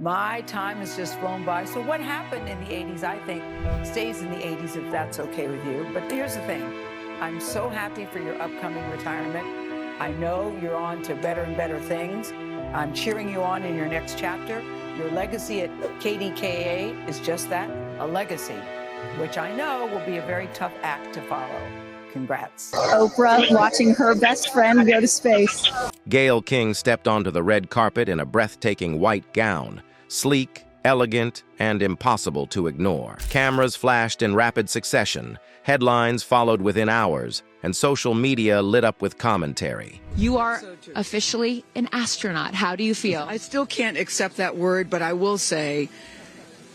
My time has just flown by. So what happened in the 80s, I think, stays in the 80s if that's okay with you. But here's the thing. I'm so happy for your upcoming retirement. I know you're on to better and better things. I'm cheering you on in your next chapter. Your legacy at KDKA is just that, a legacy, which I know will be a very tough act to follow. Congrats. Oprah watching her best friend go to space. Gayle King stepped onto the red carpet in a breathtaking white gown, sleek, elegant, and impossible to ignore. Cameras flashed in rapid succession, headlines followed within hours, and social media lit up with commentary. You are officially an astronaut. How do you feel? I still can't accept that word, but I will say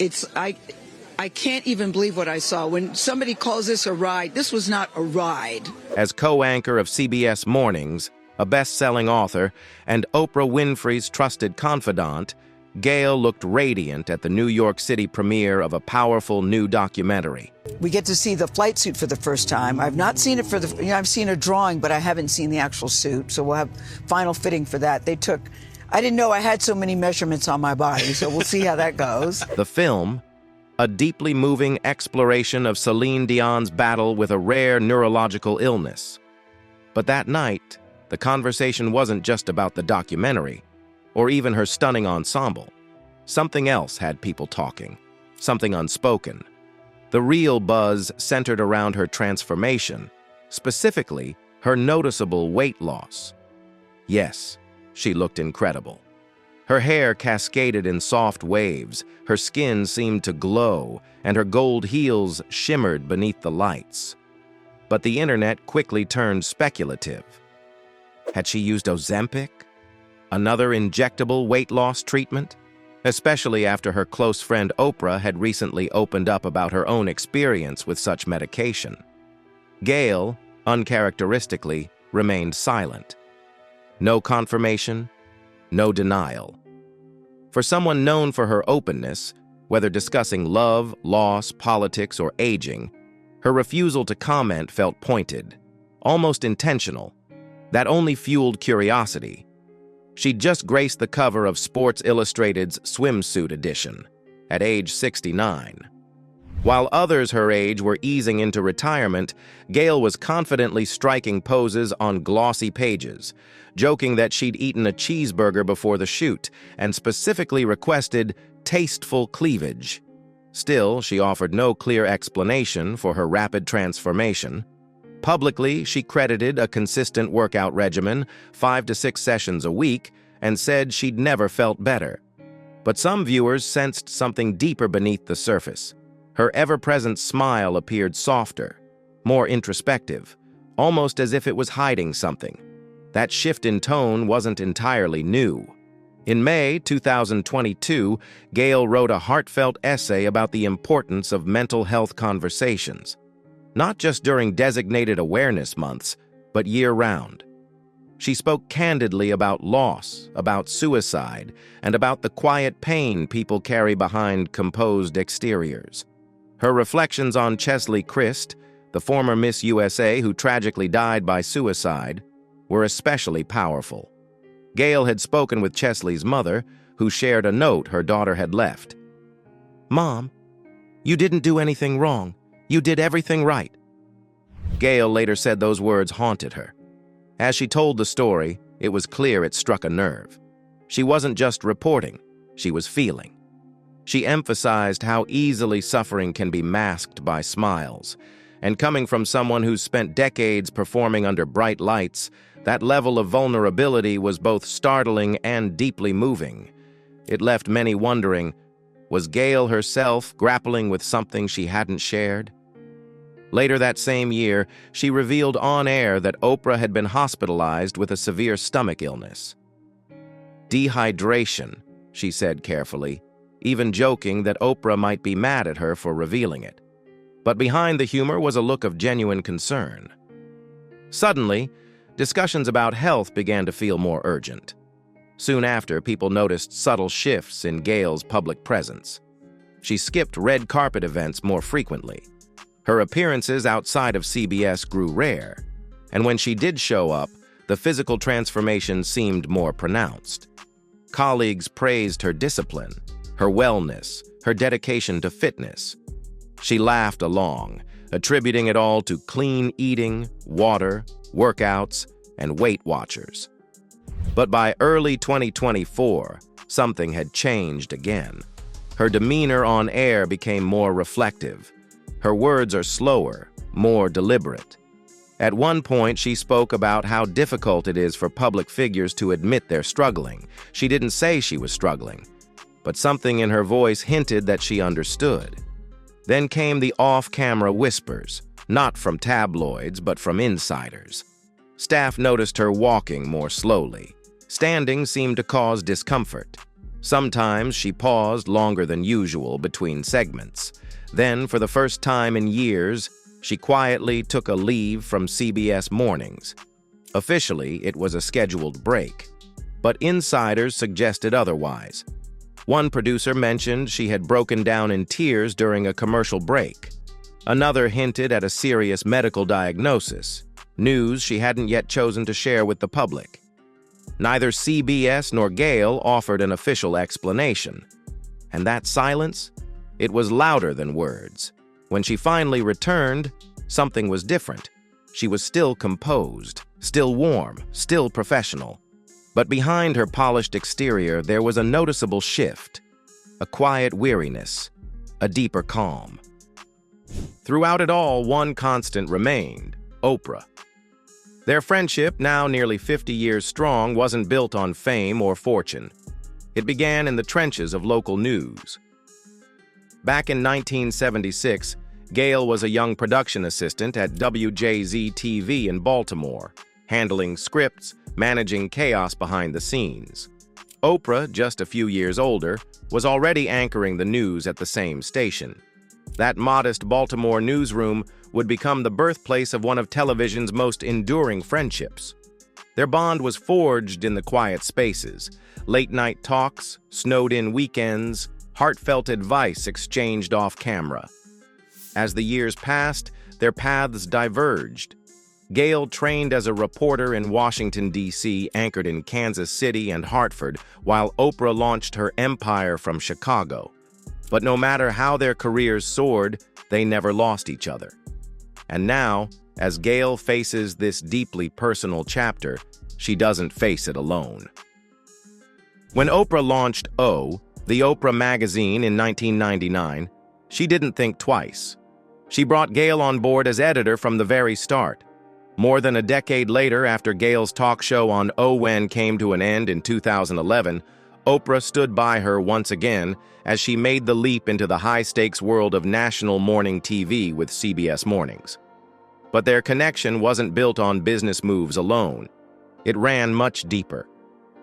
I can't even believe what I saw. When somebody calls this a ride, this was not a ride. As co-anchor of CBS Mornings, a best-selling author, and Oprah Winfrey's trusted confidant, Gayle looked radiant at the New York City premiere of a powerful new documentary. We get to see the flight suit for the first time. I've not seen it I've seen a drawing, but I haven't seen the actual suit. So we'll have final fitting for that. I didn't know I had so many measurements on my body, so we'll see how that goes. The film, a deeply moving exploration of Celine Dion's battle with a rare neurological illness. But that night, the conversation wasn't just about the documentary, or even her stunning ensemble. Something else had people talking, something unspoken. The real buzz centered around her transformation, specifically her noticeable weight loss. Yes, she looked incredible. Her hair cascaded in soft waves, her skin seemed to glow, and her gold heels shimmered beneath the lights. But the internet quickly turned speculative. Had she used Ozempic? Another injectable weight loss treatment? Especially after her close friend Oprah had recently opened up about her own experience with such medication. Gayle, uncharacteristically, remained silent. No confirmation, no denial. For someone known for her openness, whether discussing love, loss, politics, or aging, her refusal to comment felt pointed, almost intentional. That only fueled curiosity. She'd just graced the cover of Sports Illustrated's swimsuit edition, at age 69. While others her age were easing into retirement, Gayle was confidently striking poses on glossy pages, joking that she'd eaten a cheeseburger before the shoot and specifically requested tasteful cleavage. Still, she offered no clear explanation for her rapid transformation. Publicly, she credited a consistent workout regimen, 5 to 6 sessions a week, and said she'd never felt better. But some viewers sensed something deeper beneath the surface. Her ever-present smile appeared softer, more introspective, almost as if it was hiding something. That shift in tone wasn't entirely new. In May 2022, Gayle wrote a heartfelt essay about the importance of mental health conversations, not just during designated awareness months, but year-round. She spoke candidly about loss, about suicide, and about the quiet pain people carry behind composed exteriors. Her reflections on Cheslie Kryst, the former Miss USA who tragically died by suicide, were especially powerful. Gayle had spoken with Cheslie's mother, who shared a note her daughter had left. "Mom, you didn't do anything wrong. You did everything right." Gayle later said those words haunted her. As she told the story, it was clear it struck a nerve. She wasn't just reporting, she was feeling. She emphasized how easily suffering can be masked by smiles, and coming from someone who's spent decades performing under bright lights, that level of vulnerability was both startling and deeply moving. It left many wondering, was Gayle herself grappling with something she hadn't shared? Later that same year, she revealed on air that Oprah had been hospitalized with a severe stomach illness. "Dehydration," she said carefully, even joking that Oprah might be mad at her for revealing it. But behind the humor was a look of genuine concern. Suddenly, discussions about health began to feel more urgent. Soon after, people noticed subtle shifts in Gayle's public presence. She skipped red carpet events more frequently. Her appearances outside of CBS grew rare, and when she did show up, the physical transformation seemed more pronounced. Colleagues praised her discipline, her wellness, her dedication to fitness. She laughed along, attributing it all to clean eating, water, workouts, and Weight Watchers. But by early 2024, something had changed again. Her demeanor on air became more reflective. Her words are slower, more deliberate. At one point, she spoke about how difficult it is for public figures to admit they're struggling. She didn't say she was struggling, but something in her voice hinted that she understood. Then came the off-camera whispers, not from tabloids, but from insiders. Staff noticed her walking more slowly. Standing seemed to cause discomfort. Sometimes she paused longer than usual between segments. Then, for the first time in years, she quietly took a leave from CBS mornings. Officially, it was a scheduled break, but insiders suggested otherwise. One producer mentioned she had broken down in tears during a commercial break. Another hinted at a serious medical diagnosis, news she hadn't yet chosen to share with the public. Neither CBS nor Gayle offered an official explanation. And that silence? It was louder than words. When she finally returned, something was different. She was still composed, still warm, still professional. But behind her polished exterior, there was a noticeable shift, a quiet weariness, a deeper calm. Throughout it all, one constant remained: Oprah. Their friendship, now nearly 50 years strong, wasn't built on fame or fortune. It began in the trenches of local news. Back in 1976, Gayle was a young production assistant at WJZ-TV in Baltimore, handling scripts, managing chaos behind the scenes. Oprah, just a few years older, was already anchoring the news at the same station. That modest Baltimore newsroom would become the birthplace of one of television's most enduring friendships. Their bond was forged in the quiet spaces, late-night talks, snowed-in weekends, heartfelt advice exchanged off-camera. As the years passed, their paths diverged. Gayle trained as a reporter in Washington, D.C., anchored in Kansas City and Hartford, while Oprah launched her empire from Chicago. But no matter how their careers soared, they never lost each other. And now, as Gayle faces this deeply personal chapter, she doesn't face it alone. When Oprah launched O, the Oprah magazine, in 1999, she didn't think twice. She brought Gayle on board as editor from the very start. More than a decade later, after Gayle's talk show on OWN came to an end in 2011, Oprah stood by her once again as she made the leap into the high-stakes world of national morning TV with CBS Mornings. But their connection wasn't built on business moves alone. It ran much deeper.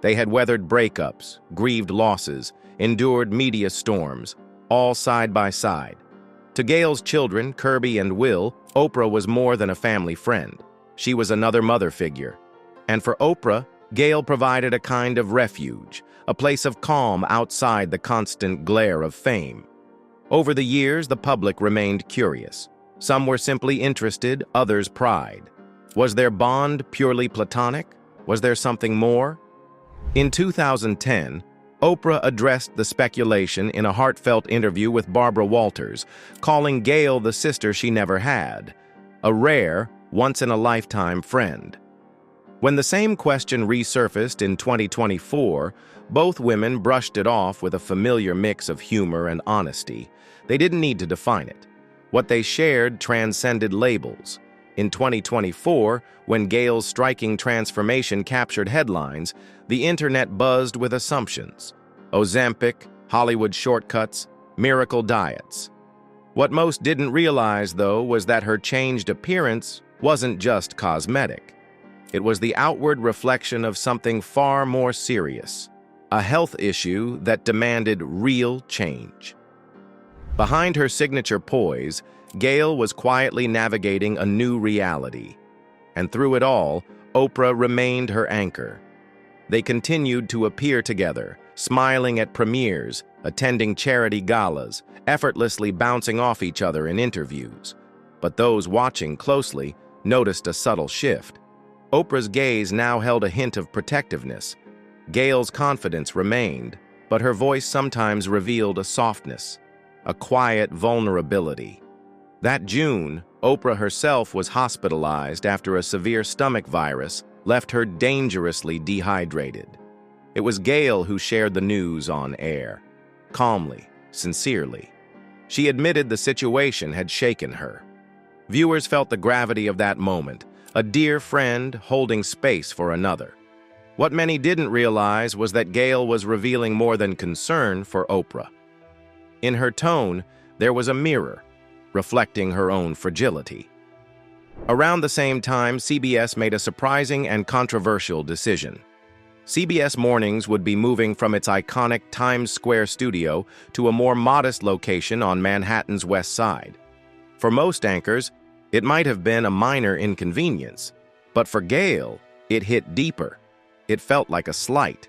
They had weathered breakups, grieved losses, endured media storms, all side by side. To Gayle's children, Kirby and Will, Oprah was more than a family friend. She was another mother figure. And for Oprah, Gayle provided a kind of refuge, a place of calm outside the constant glare of fame. Over the years, the public remained curious. Some were simply interested, others pried. Was their bond purely platonic? Was there something more? In 2010, Oprah addressed the speculation in a heartfelt interview with Barbara Walters, calling Gayle the sister she never had, a rare, once-in-a-lifetime friend. When the same question resurfaced in 2024, both women brushed it off with a familiar mix of humor and honesty. They didn't need to define it. What they shared transcended labels. In 2024, when Gayle's striking transformation captured headlines, the internet buzzed with assumptions. Ozempic, Hollywood shortcuts, miracle diets. What most didn't realize, though, was that her changed appearance wasn't just cosmetic. It was the outward reflection of something far more serious, a health issue that demanded real change. Behind her signature poise, Gayle was quietly navigating a new reality. And through it all, Oprah remained her anchor. They continued to appear together, smiling at premieres, attending charity galas, effortlessly bouncing off each other in interviews. But those watching closely noticed a subtle shift. Oprah's gaze now held a hint of protectiveness. Gayle's confidence remained, but her voice sometimes revealed a softness, a quiet vulnerability. That June, Oprah herself was hospitalized after a severe stomach virus left her dangerously dehydrated. It was Gayle who shared the news on air, calmly, sincerely. She admitted the situation had shaken her. Viewers felt the gravity of that moment, a dear friend holding space for another. What many didn't realize was that Gayle was revealing more than concern for Oprah. In her tone, there was a mirror, reflecting her own fragility. Around the same time, CBS made a surprising and controversial decision. CBS Mornings would be moving from its iconic Times Square studio to a more modest location on Manhattan's West Side. For most anchors, it might have been a minor inconvenience, but for Gayle, it hit deeper. It felt like a slight.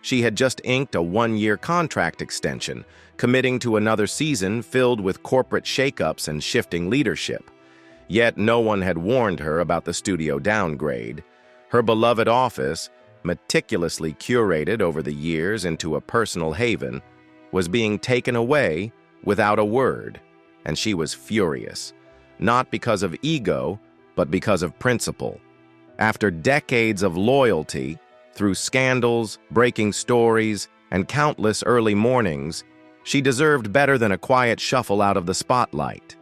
She had just inked a one-year contract extension, committing to another season filled with corporate shakeups and shifting leadership. Yet no one had warned her about the studio downgrade. Her beloved office, meticulously curated over the years into a personal haven, was being taken away without a word, and she was furious, not because of ego, but because of principle. After decades of loyalty, through scandals, breaking stories, and countless early mornings, she deserved better than a quiet shuffle out of the spotlight.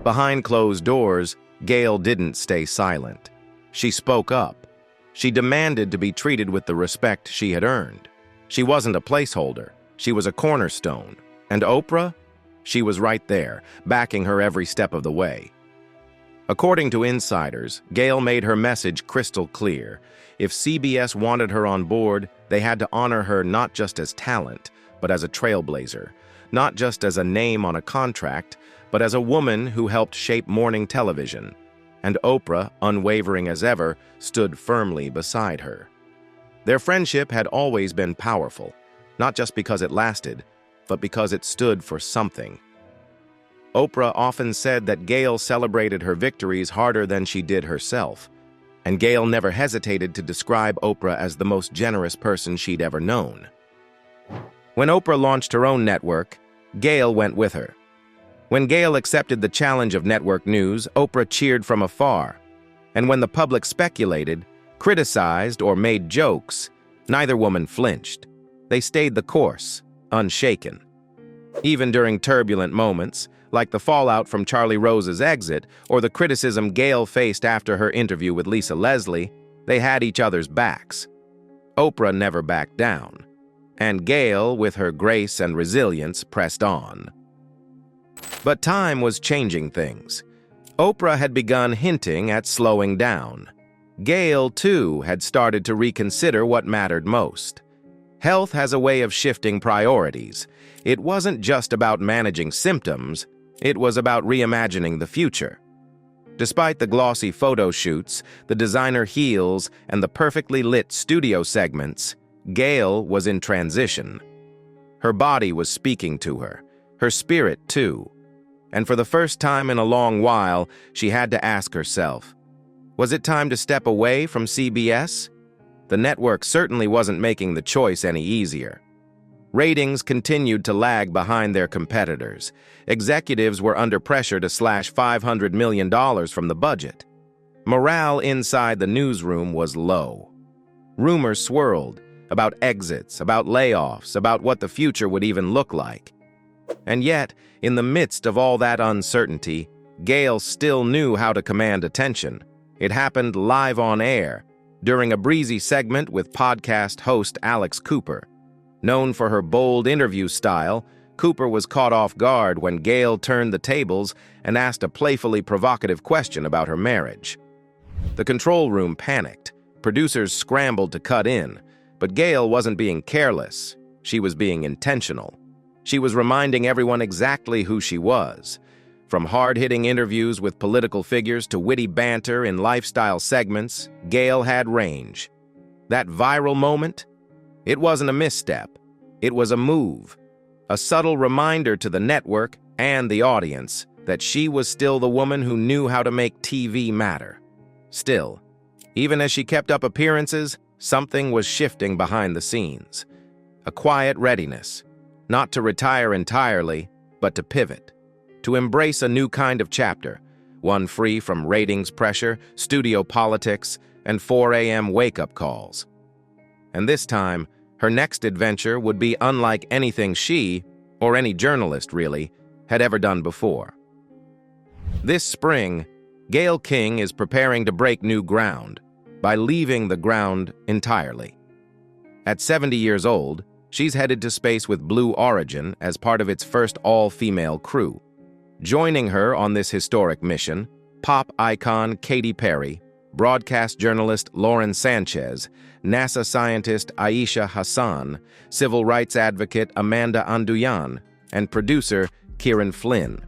Behind closed doors, Gayle didn't stay silent. She spoke up. She demanded to be treated with the respect she had earned. She wasn't a placeholder. She was a cornerstone. And Oprah? She was right there, backing her every step of the way. According to insiders, Gayle made her message crystal clear. If CBS wanted her on board, they had to honor her not just as talent, but as a trailblazer, not just as a name on a contract, but as a woman who helped shape morning television. And Oprah, unwavering as ever, stood firmly beside her. Their friendship had always been powerful, not just because it lasted, but because it stood for something. Oprah often said that Gayle celebrated her victories harder than she did herself, and Gayle never hesitated to describe Oprah as the most generous person she'd ever known. When Oprah launched her own network, Gayle went with her. When Gayle accepted the challenge of network news, Oprah cheered from afar. And when the public speculated, criticized, or made jokes, neither woman flinched. They stayed the course, unshaken. Even during turbulent moments, like the fallout from Charlie Rose's exit or the criticism Gayle faced after her interview with Lisa Leslie, they had each other's backs. Oprah never backed down, and Gayle, with her grace and resilience, pressed on. But time was changing things. Oprah had begun hinting at slowing down. Gayle, too, had started to reconsider what mattered most. Health has a way of shifting priorities. It wasn't just about managing symptoms, it was about reimagining the future. Despite the glossy photo shoots, the designer heels, and the perfectly lit studio segments, Gayle was in transition. Her body was speaking to her, her spirit too. And for the first time in a long while, she had to ask herself, was it time to step away from CBS? The network certainly wasn't making the choice any easier. Ratings continued to lag behind their competitors. Executives were under pressure to slash $500 million from the budget. Morale inside the newsroom was low. Rumors swirled about exits, about layoffs, about what the future would even look like. And yet, in the midst of all that uncertainty, Gayle still knew how to command attention. It happened live on air, during a breezy segment with podcast host Alex Cooper. Known for her bold interview style, Cooper was caught off guard when Gayle turned the tables and asked a playfully provocative question about her marriage. The control room panicked. Producers scrambled to cut in, but Gayle wasn't being careless. She was being intentional. She was reminding everyone exactly who she was. From hard-hitting interviews with political figures to witty banter in lifestyle segments, Gayle had range. That viral moment? It wasn't a misstep. It was a move. A subtle reminder to the network and the audience that she was still the woman who knew how to make TV matter. Still, even as she kept up appearances, something was shifting behind the scenes. a quiet readiness, not to retire entirely, but to pivot, to embrace a new kind of chapter, one free from ratings pressure, studio politics, and 4 a.m. wake-up calls. And this time, her next adventure would be unlike anything she, or any journalist really, had ever done before. This spring, Gayle King is preparing to break new ground by leaving the ground entirely. At 70 years old, she's headed to space with Blue Origin as part of its first all-female crew. Joining her on this historic mission, pop icon Katy Perry, broadcast journalist Lauren Sanchez, NASA scientist Aisha Hassan, civil rights advocate Amanda Anduyan, and producer Kieran Flynn.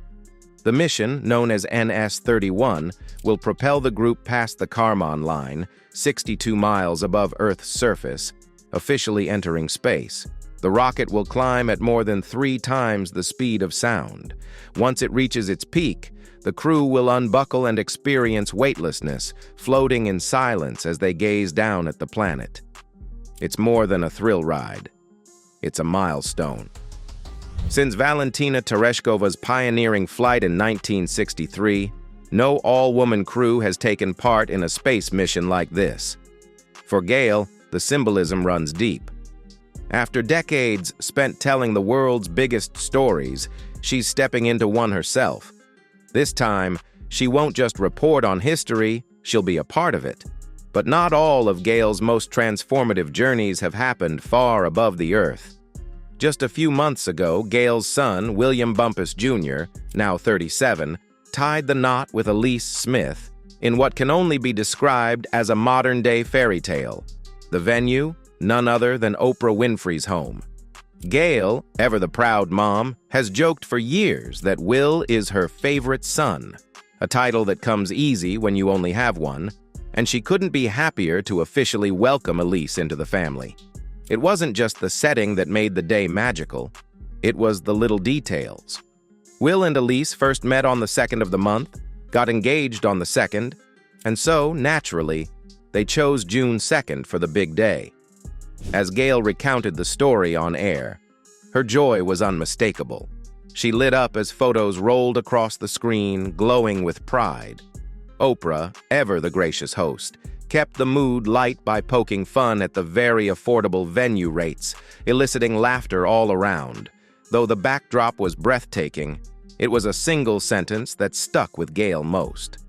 The mission, known as NS-31, will propel the group past the Kármán line, 62 miles above Earth's surface, officially entering space. The rocket will climb at more than 3 times the speed of sound. Once it reaches its peak, the crew will unbuckle and experience weightlessness, floating in silence as they gaze down at the planet. It's more than a thrill ride. It's a milestone. Since Valentina Tereshkova's pioneering flight in 1963, no all-woman crew has taken part in a space mission like this. For Gayle, the symbolism runs deep. After decades spent telling the world's biggest stories, she's stepping into one herself. This time, she won't just report on history, she'll be a part of it. But not all of Gayle's most transformative journeys have happened far above the Earth. Just a few months ago, Gayle's son, William Bumpus Jr., now 37, tied the knot with Elise Smith in what can only be described as a modern-day fairy tale. The venue, none other than Oprah Winfrey's home. Gayle, ever the proud mom, has joked for years that Will is her favorite son, a title that comes easy when you only have one, and she couldn't be happier to officially welcome Elise into the family. It wasn't just the setting that made the day magical, it was the little details. Will and Elise first met on the 2nd of the month, got engaged on the 2nd, and so, naturally, they chose June 2nd for the big day. As Gayle recounted the story on air, her joy was unmistakable. She lit up as photos rolled across the screen, glowing with pride. Oprah, ever the gracious host, kept the mood light by poking fun at the very affordable venue rates, eliciting laughter all around. Though the backdrop was breathtaking, it was a single sentence that stuck with Gayle most.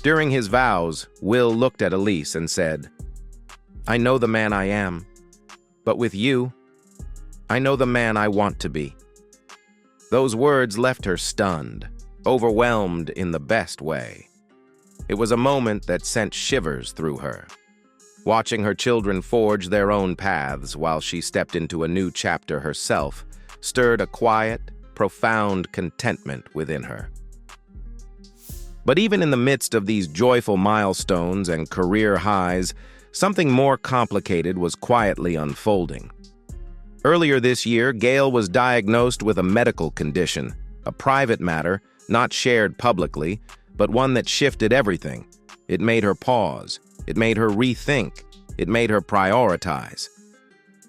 During his vows, Will looked at Elise and said, "I know the man I am, but with you, I know the man I want to be." Those words left her stunned, overwhelmed in the best way. It was a moment that sent shivers through her. Watching her children forge their own paths while she stepped into a new chapter herself stirred a quiet, profound contentment within her. But even in the midst of these joyful milestones and career highs, something more complicated was quietly unfolding. Earlier this year, Gayle was diagnosed with a medical condition, a private matter, not shared publicly, but one that shifted everything. It made her pause. It made her rethink. It made her prioritize.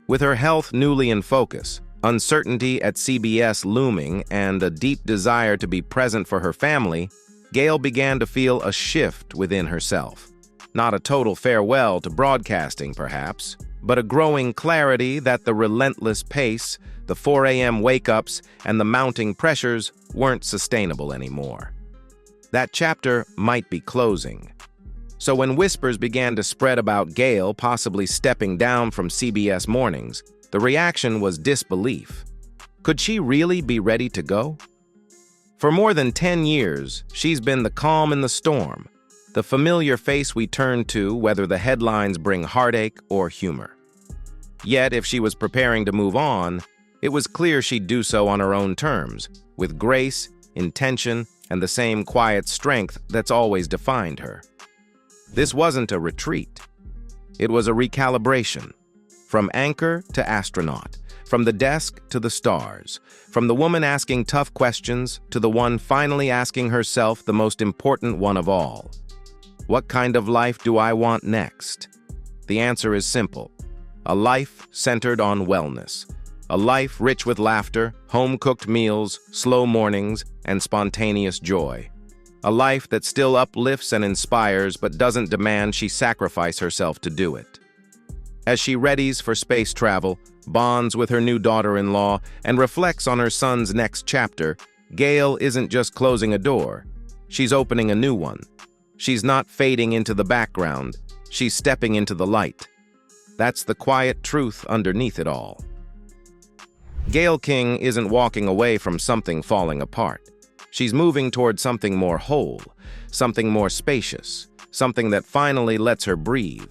With her health newly in focus, uncertainty at CBS looming, and a deep desire to be present for her family, Gayle began to feel a shift within herself. Not a total farewell to broadcasting, perhaps, but a growing clarity that the relentless pace, the 4 a.m. wake-ups, and the mounting pressures weren't sustainable anymore. That chapter might be closing. So when whispers began to spread about Gayle possibly stepping down from CBS mornings, the reaction was disbelief. Could she really be ready to go? For more than 10 years, she's been the calm in the storm, the familiar face we turn to whether the headlines bring heartache or humor. Yet, if she was preparing to move on, it was clear she'd do so on her own terms, with grace, intention, and the same quiet strength that's always defined her. This wasn't a retreat. It was a recalibration. From anchor to astronaut, from the desk to the stars, from the woman asking tough questions to the one finally asking herself the most important one of all. What kind of life do I want next? The answer is simple. a life centered on wellness, a life rich with laughter, home-cooked meals, slow mornings, and spontaneous joy. A life that still uplifts and inspires but doesn't demand she sacrifice herself to do it. As she readies for space travel, bonds with her new daughter-in-law, and reflects on her son's next chapter, Gayle isn't just closing a door. She's opening a new one. She's not fading into the background. She's stepping into the light. That's the quiet truth underneath it all. Gayle King isn't walking away from something falling apart. She's moving toward something more whole, something more spacious, something that finally lets her breathe.